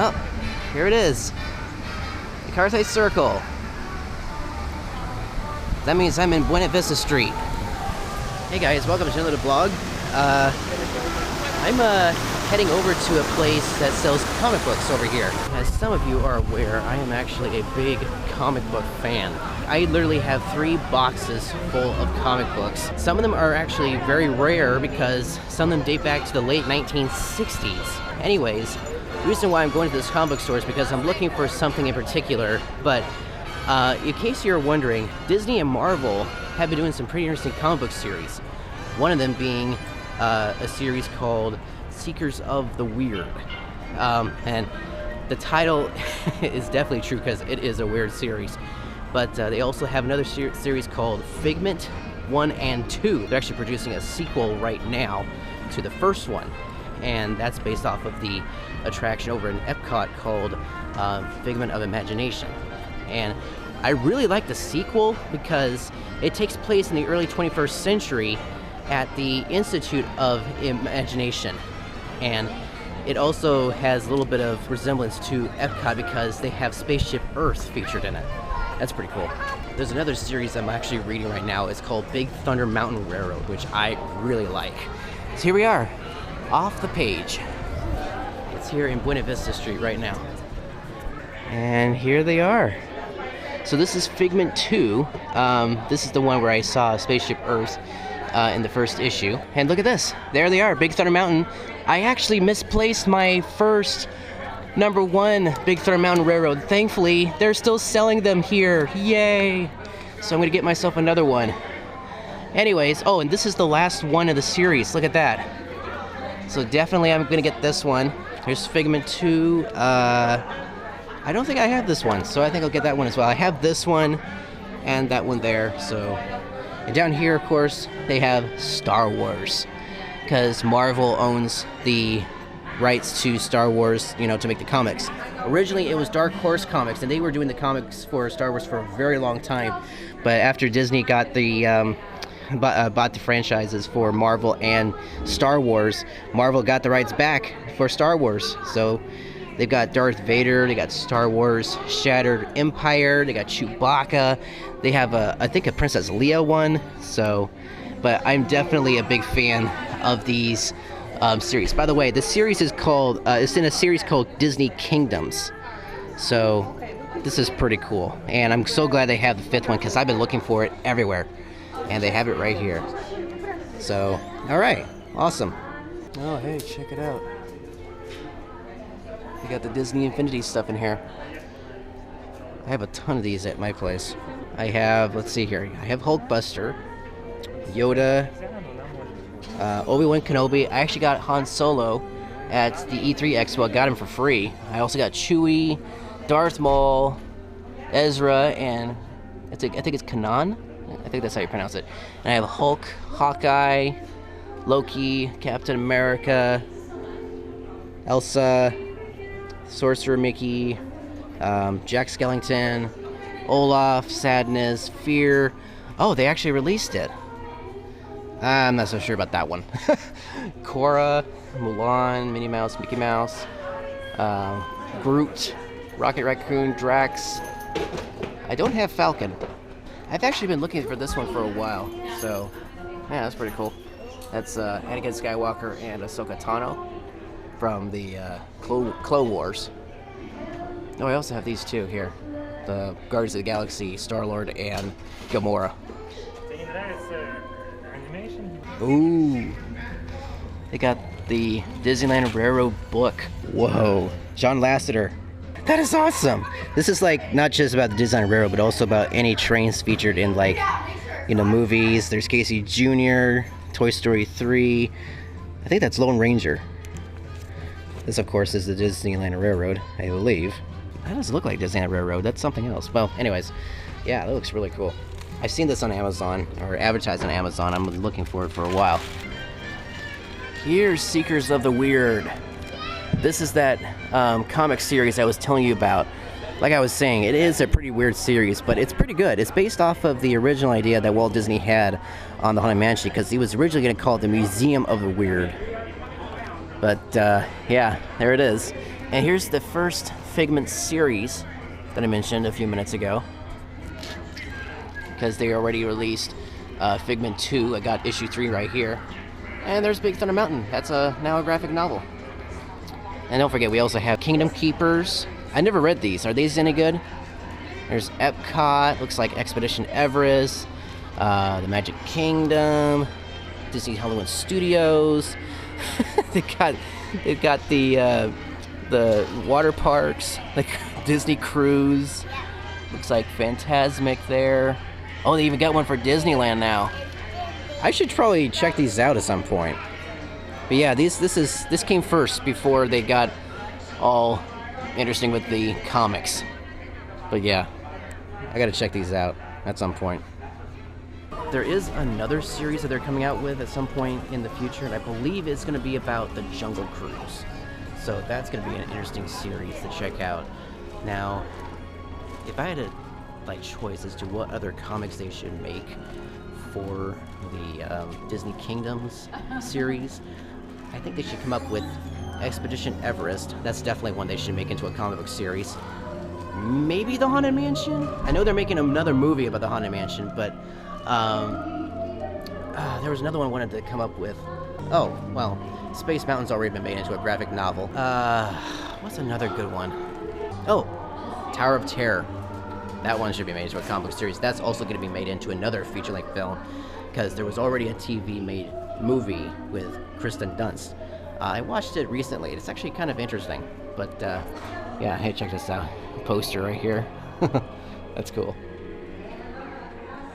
Oh, here it is. The Carthay Circle. That means I'm in Buena Vista Street. Hey guys, welcome to another vlog. I'm heading over to a place that sells comic books over here. As some of you are aware, I am actually a big comic book fan. I literally have 3 boxes full of comic books. Some of them are actually very rare because some of them date back to the late 1960s. Anyways, the reason why I'm going to this comic book store is because I'm looking for something in particular, but in case you're wondering, Disney and Marvel have been doing some pretty interesting comic book series. One of them being a series called Seekers of the Weird. And the title is definitely true because it is a weird series. But they also have another series called Figment 1 and 2. They're actually producing a sequel right now to the first one. And that's based off of the attraction over in Epcot called Figment of Imagination. And I really like the sequel because it takes place in the early 21st century at the Institute of Imagination. And it also has a little bit of resemblance to Epcot because they have Spaceship Earth featured in it. That's pretty cool. There's another series I'm actually reading right now. It's called Big Thunder Mountain Railroad, which I really like. So here we are, off the page. It's here in Buena Vista Street right now. And here they are. So this is Figment 2. This is the one where I saw Spaceship Earth in the first issue. And look at this. There they are, Big Thunder Mountain. I actually misplaced my first #1 Big Thunder Mountain Railroad. Thankfully, they're still selling them here. Yay! So I'm going to get myself another one. Anyways, oh, and this is the last one of the series. Look at that. So definitely I'm going to get this one. Here's Figment 2. I don't think I have this one, so I think I'll get that one as well. I have this one and that one there, so. And down here, of course, they have Star Wars, because Marvel owns the rights to Star Wars, you know, to make the comics. Originally, it was Dark Horse Comics, and they were doing the comics for Star Wars for a very long time. But after Disney got the bought the franchises for Marvel and Star Wars, Marvel got the rights back for Star Wars. So they've got Darth Vader, they got Star Wars Shattered Empire, they got Chewbacca, they have I think a Princess Leia one. So, but I'm definitely a big fan of these series. By the way, the series is called it's in a series called Disney Kingdoms. So this is pretty cool, and I'm so glad they have the 5th one because I've been looking for it everywhere, and they have it right here. So, all right, awesome. Oh, hey, check it out. You got the Disney Infinity stuff in here. I have a ton of these at my place. I have, let's see here, I have Hulkbuster, Yoda, Obi-Wan Kenobi. I actually got Han Solo at the E3 Expo. I got him for free. I also got Chewie, Darth Maul, Ezra, and I think it's Kanan. I think that's how you pronounce it. And I have Hulk, Hawkeye, Loki, Captain America, Elsa, Sorcerer Mickey, Jack Skellington, Olaf, Sadness, Fear. Oh, they actually released it. I'm not so sure about that one. Korra, Mulan, Minnie Mouse, Mickey Mouse, Groot, Rocket Raccoon, Drax. I don't have Falcon. I've actually been looking for this one for a while, so yeah, that's pretty cool. That's Anakin Skywalker and Ahsoka Tano from the Clone Wars. Oh, I also have these two here. The Guardians of the Galaxy, Star-Lord, and Gamora. Ooh. They got the Disneyland Railroad book. Whoa. John Lasseter. That is awesome. This is like not just about the Disneyland Railroad, but also about any trains featured in, like, you know, movies. There's Casey Jr., Toy Story 3. I think that's Lone Ranger. This, of course, is the Disneyland Railroad, I believe. That doesn't look like Disneyland Railroad. That's something else. Well, anyways, yeah, that looks really cool. I've seen this on Amazon, or advertised on Amazon. I'm looking for it for a while. Here's Seekers of the Weird. This is that comic series I was telling you about. Like I was saying, it is a pretty weird series, but it's pretty good. It's based off of the original idea that Walt Disney had on the Haunted Mansion, because he was originally going to call it the Museum of the Weird. But yeah, there it is. And here's the first Figment series that I mentioned a few minutes ago, because they already released Figment 2. I got issue 3 right here. And there's Big Thunder Mountain. That's now a graphic novel. And don't forget, we also have Kingdom Keepers. I never read these. Are these any good? There's Epcot. Looks like Expedition Everest. The Magic Kingdom. Disney Hollywood Studios. they've got the water parks. Like Disney Cruise. Looks like Fantasmic there. Oh, they even got one for Disneyland now. I should probably check these out at some point. But yeah, this came first before they got all interesting with the comics. But yeah, I gotta check these out at some point. There is another series that they're coming out with at some point in the future, and I believe it's gonna be about the Jungle Cruise. So that's gonna be an interesting series to check out. Now, if I had a choice as to what other comics they should make for the Disney Kingdoms series, I think they should come up with Expedition Everest. That's definitely one they should make into a comic book series. Maybe the Haunted Mansion? I know they're making another movie about the Haunted Mansion, but there was another one I wanted to come up with. Oh, well, Space Mountain's already been made into a graphic novel. What's another good one? Oh, Tower of Terror. That one should be made into a comic book series. That's also going to be made into another feature-length film, because there was already a TV-made movie with Kristen Dunst. I watched it recently. It's actually kind of interesting. But, yeah, hey, check this out. Poster right here. That's cool.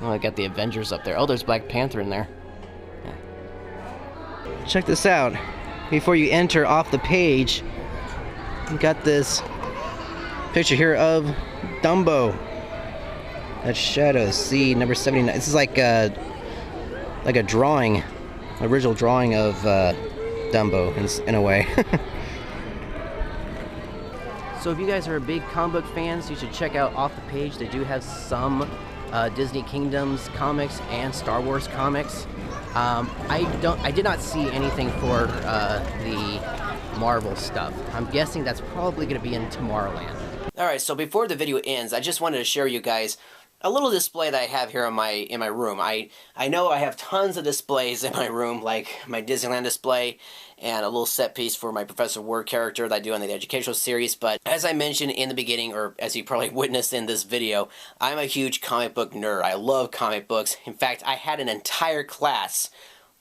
Oh, I got the Avengers up there. Oh, there's Black Panther in there. Yeah. Check this out. Before you enter off the page, you got this picture here of Dumbo. That's Shadows. See, number 79. This is like a drawing, original drawing of Dumbo in a way. So if you guys are big comic book fans, you should check out Off the Page. They do have some Disney Kingdoms comics and Star Wars comics. I did not see anything for the Marvel stuff. I'm guessing that's probably going to be in Tomorrowland. Alright, so before the video ends, I just wanted to share you guys a little display that I have here in my room. I know I have tons of displays in my room, like my Disneyland display and a little set piece for my Professor Word character that I do on the educational series, but as I mentioned in the beginning, or as you probably witnessed in this video, I'm a huge comic book nerd. I love comic books. In fact, I had an entire class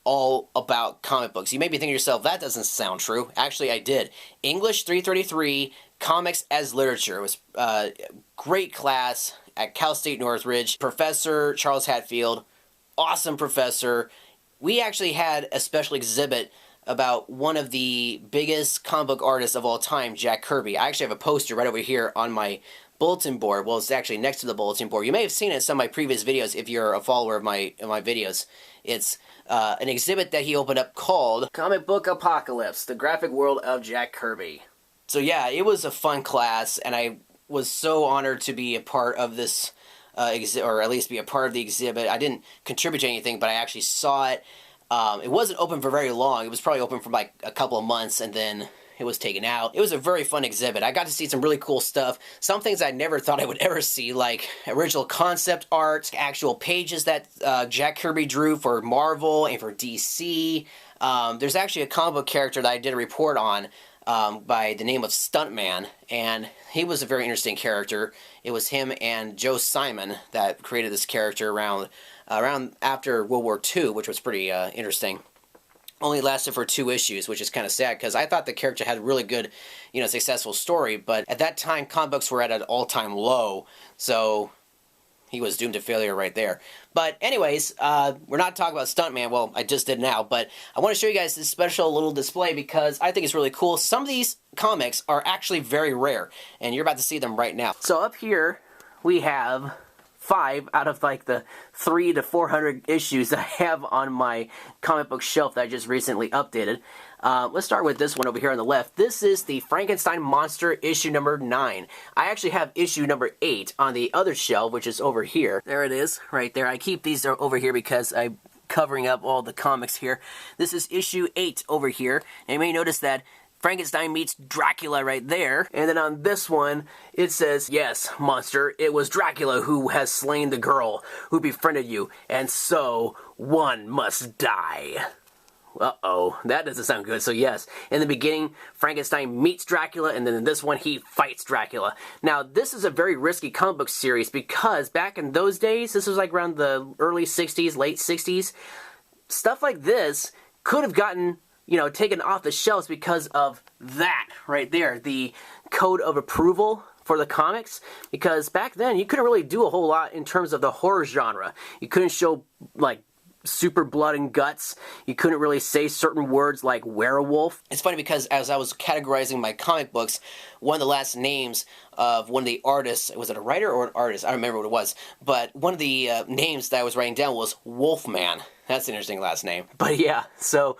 all about comic books. You may be thinking to yourself, that doesn't sound true. Actually, I did. English 333, Comics as Literature. It was a great class at Cal State Northridge. Professor Charles Hatfield, awesome professor. We actually had a special exhibit about one of the biggest comic book artists of all time, Jack Kirby. I actually have a poster right over here on my bulletin board. Well, it's actually next to the bulletin board. You may have seen it in some of my previous videos if you're a follower of my videos. It's an exhibit that he opened up called Comic Book Apocalypse, The Graphic World of Jack Kirby. So yeah, it was a fun class, and I was so honored to be a part of this or at least be a part of the exhibit. I didn't contribute to anything, but I actually saw it. It wasn't open for very long. It was probably open for like a couple of months, and then it was taken out. It was a very fun exhibit. I got to see some really cool stuff. Some things I never thought I would ever see, like original concept art, actual pages that Jack Kirby drew for Marvel and for DC. There's actually a comic book character that I did a report on by the name of Stuntman, and he was a very interesting character. It was him and Joe Simon that created this character around after World War II, which was pretty interesting. Only lasted for 2 issues, which is kind of sad, because I thought the character had a really good, successful story, but at that time, comic books were at an all-time low, so he was doomed to failure right there. But anyways, we're not talking about Stuntman. Well, I just did now, but I want to show you guys this special little display because I think it's really cool. Some of these comics are actually very rare, and you're about to see them right now. So up here, we have 5 out of like the 300 to 400 issues that I have on my comic book shelf that I just recently updated. Let's start with this one over here on the left. This is the Frankenstein Monster issue number 9. I actually have issue number 8 on the other shelf, which is over here. There it is, right there. I keep these over here because I covering up all the comics here. This is issue 8 over here, and you may notice that Frankenstein meets Dracula right there. And then on this one, it says, yes, monster, it was Dracula who has slain the girl who befriended you, and so one must die. Uh-oh, that doesn't sound good. So yes, in the beginning, Frankenstein meets Dracula, and then in this one, he fights Dracula. Now, this is a very risky comic book series because back in those days, this was like around the early 60s, late 60s, stuff like this could have gotten, you know, taken off the shelves because of that right there, the code of approval for the comics, because back then you couldn't really do a whole lot in terms of the horror genre. You couldn't show like super blood and guts. You couldn't really say certain words like werewolf. It's funny because as I was categorizing my comic books, one of the last names of one of the artists, was it a writer or an artist? I don't remember what it was, but one of the names that I was writing down was Wolfman. That's an interesting last name. But yeah, so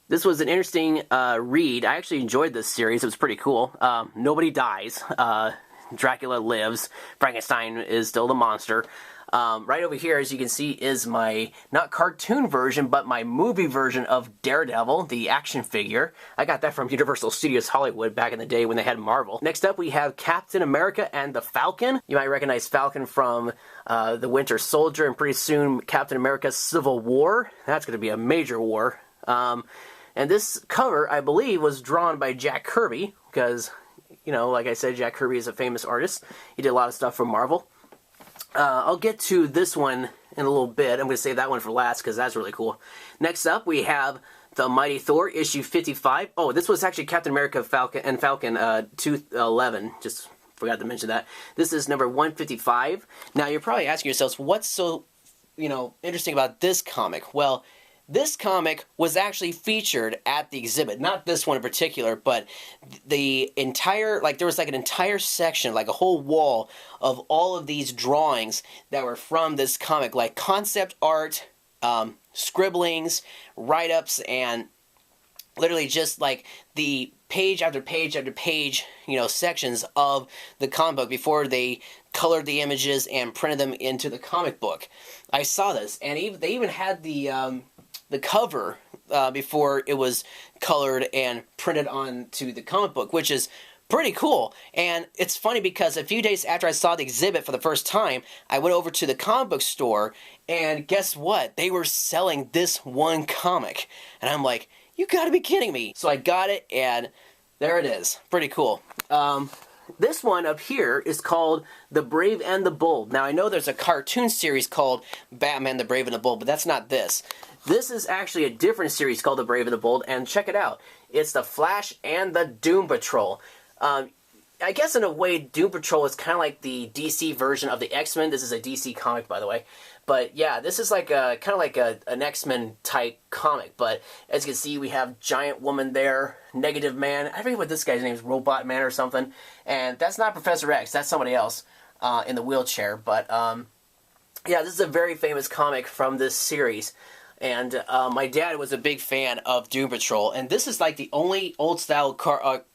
this was an interesting read. I actually enjoyed this series. It was pretty cool. Nobody dies. Dracula lives. Frankenstein is still the monster. Right over here, as you can see, is my, not cartoon version, but my movie version of Daredevil, the action figure. I got that from Universal Studios Hollywood back in the day when they had Marvel. Next up, we have Captain America and the Falcon. You might recognize Falcon from the Winter Soldier, and pretty soon Captain America Civil War. That's going to be a major war. And this cover, I believe, was drawn by Jack Kirby, because, you know, like I said, Jack Kirby is a famous artist. He did a lot of stuff for Marvel. I'll get to this one in a little bit. I'm going to save that one for last because that's really cool. Next up, we have The Mighty Thor, issue 55. Oh, this was actually Captain America Falcon 211. Just forgot to mention that. This is number 155. Now, you're probably asking yourselves, what's so, you know, interesting about this comic? Well, this comic was actually featured at the exhibit. Not this one in particular, but the entire, like there was like an entire section, like a whole wall of all of these drawings that were from this comic, like concept art, scribblings, write-ups, and literally just like the page after page after page, you know, sections of the comic book before they colored the images and printed them into the comic book. I saw this, and they even had the cover before it was colored and printed onto the comic book, which is pretty cool. And it's funny because a few days after I saw the exhibit for the first time, I went over to the comic book store, and guess what? They were selling this one comic. And I'm like, you gotta be kidding me. So I got it, and there it is. Pretty cool. This one up here is called The Brave and the Bold. Now, I know there's a cartoon series called Batman the Brave and the Bold, but that's not this. This is actually a different series called The Brave and the Bold, and check it out. It's The Flash and the Doom Patrol. I guess in a way, Doom Patrol is kind of like the DC version of the X-Men. This is a DC comic, by the way. But yeah, this is like a kind of like an X-Men type comic. But as you can see, we have Giant Woman there, Negative Man. I forget what this guy's name is, Robot Man or something. And that's not Professor X. That's somebody else in the wheelchair. But yeah, this is a very famous comic from this series. And my dad was a big fan of Doom Patrol, and this is like the only old-style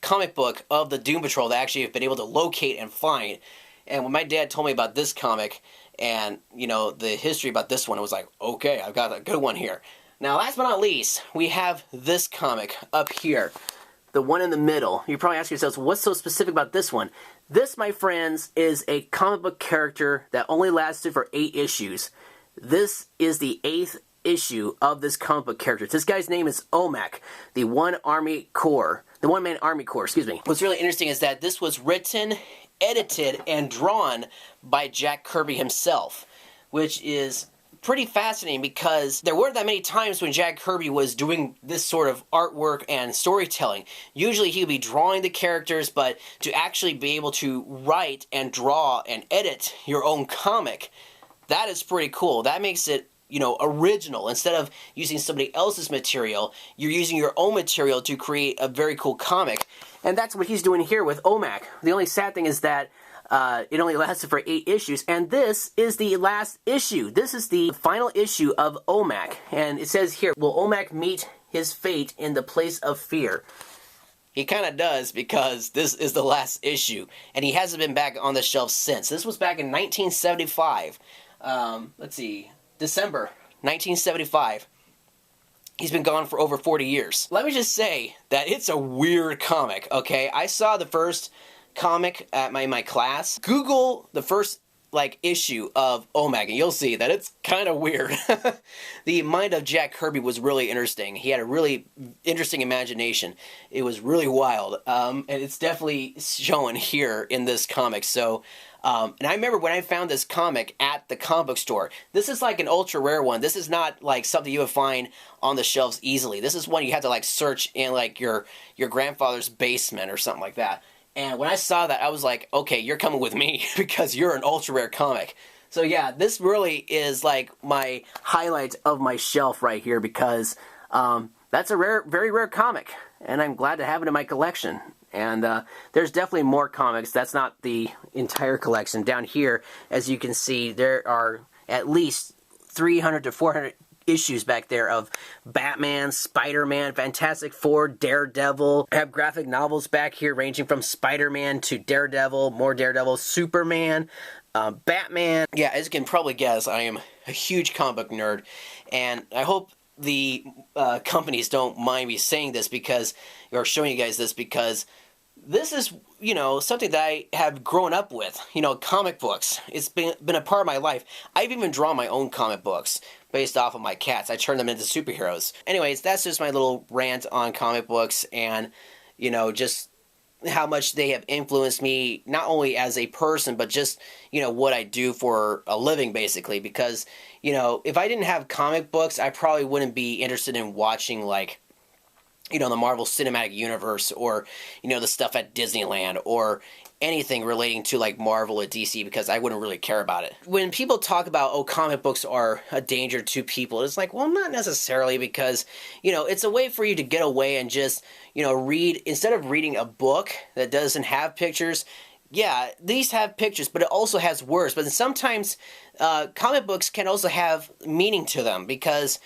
comic book of the Doom Patrol that I actually have been able to locate and find. And when my dad told me about this comic and, you know, the history about this one, it was like, okay, I've got a good one here. Now, last but not least, we have this comic up here, the one in the middle. You're probably asking yourselves, what's so specific about this one? This, my friends, is a comic book character that only lasted for 8 issues. This is the 8th issue of this comic book character. This guy's name is Omak, the One-Man Army Corps, excuse me. What's really interesting is that this was written, edited, and drawn by Jack Kirby himself, which is pretty fascinating because there weren't that many times when Jack Kirby was doing this sort of artwork and storytelling. Usually he would be drawing the characters, but to actually be able to write and draw and edit your own comic, that is pretty cool. That makes it, you know, original. Instead of using somebody else's material, you're using your own material to create a very cool comic. And that's what he's doing here with Omak. The only sad thing is that it only lasted for 8 issues, and this is the last issue. This is the final issue of Omak, and it says here, will Omak meet his fate in the place of fear? He kind of does, because this is the last issue, and he hasn't been back on the shelf since. This was back in 1975. Let's see, December 1975. He's been gone for over 40 years. Let me just say that it's a weird comic, okay? I saw the first comic at my class. Google the first issue of Omak, and you'll see that it's kind of weird. The mind of Jack Kirby was really interesting. He had a really interesting imagination. It was really wild, and it's definitely shown here in this comic. So, and I remember when I found this comic at the comic book store. This is like an ultra rare one. This is not like something you would find on the shelves easily. This is one you have to like search in like your grandfather's basement or something like that. And when I saw that, I was like, okay, you're coming with me because you're an ultra rare comic. So yeah, this really is like my highlight of my shelf right here because that's a very rare comic, and I'm glad to have it in my collection. And there's definitely more comics. That's not the entire collection. Down here, as you can see, there are at least 300 to 400 issues back there of Batman, Spider-Man, Fantastic Four, Daredevil. I have graphic novels back here ranging from Spider-Man to Daredevil, more Daredevil, Superman, Batman. Yeah, as you can probably guess, I am a huge comic book nerd, and I hope the companies don't mind me saying this because, or showing you guys this, because this is, you know, something that I have grown up with, you know, comic books. It's been a part of my life. I've even drawn my own comic books based off of my cats. I turn them into superheroes. Anyways, that's just my little rant on comic books and, you know, just how much they have influenced me, not only as a person, but just, you know, what I do for a living, basically. Because, you know, if I didn't have comic books, I probably wouldn't be interested in watching, like, you know, the Marvel Cinematic Universe or, you know, the stuff at Disneyland or anything relating to, like, Marvel or DC, because I wouldn't really care about it. When people talk about, oh, comic books are a danger to people, it's like, well, not necessarily, because, you know, it's a way for you to get away and just, you know, read, instead of reading a book that doesn't have pictures. Yeah, these have pictures, but it also has words. But sometimes comic books can also have meaning to them because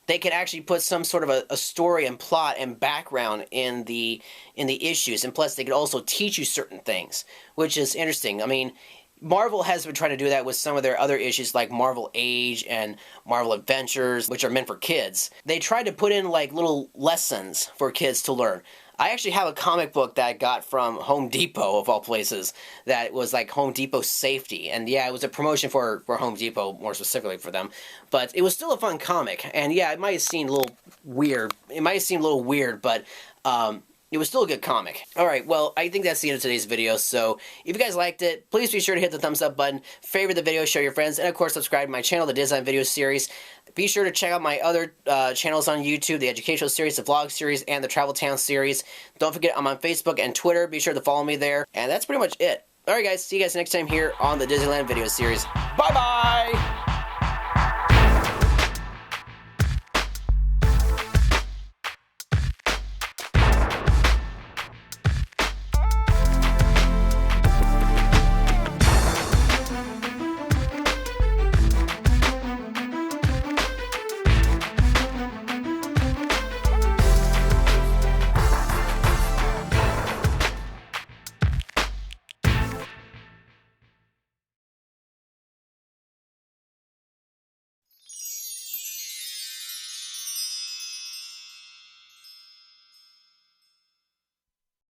they can actually put some sort of a story and plot and background in the issues, and plus they could also teach you certain things, which is interesting. I mean, Marvel has been trying to do that with some of their other issues like Marvel Age and Marvel Adventures, which are meant for kids. They tried to put in like little lessons for kids to learn. I actually have a comic book that I got from Home Depot, of all places, that was like Home Depot Safety. And yeah, it was a promotion for Home Depot, more specifically for them. But it was still a fun comic. And yeah, it might have seemed a little weird. But it was still a good comic. Alright, well, I think that's the end of today's video. So if you guys liked it, please be sure to hit the thumbs up button, favorite the video, show your friends, and of course subscribe to my channel, the Design Video Series. Be sure to check out my other channels on YouTube, the Educational Series, the Vlog Series, and the Travel Town Series. Don't forget, I'm on Facebook and Twitter. Be sure to follow me there. And that's pretty much it. Alright guys, see you guys next time here on the Disneyland Video Series. Bye-bye!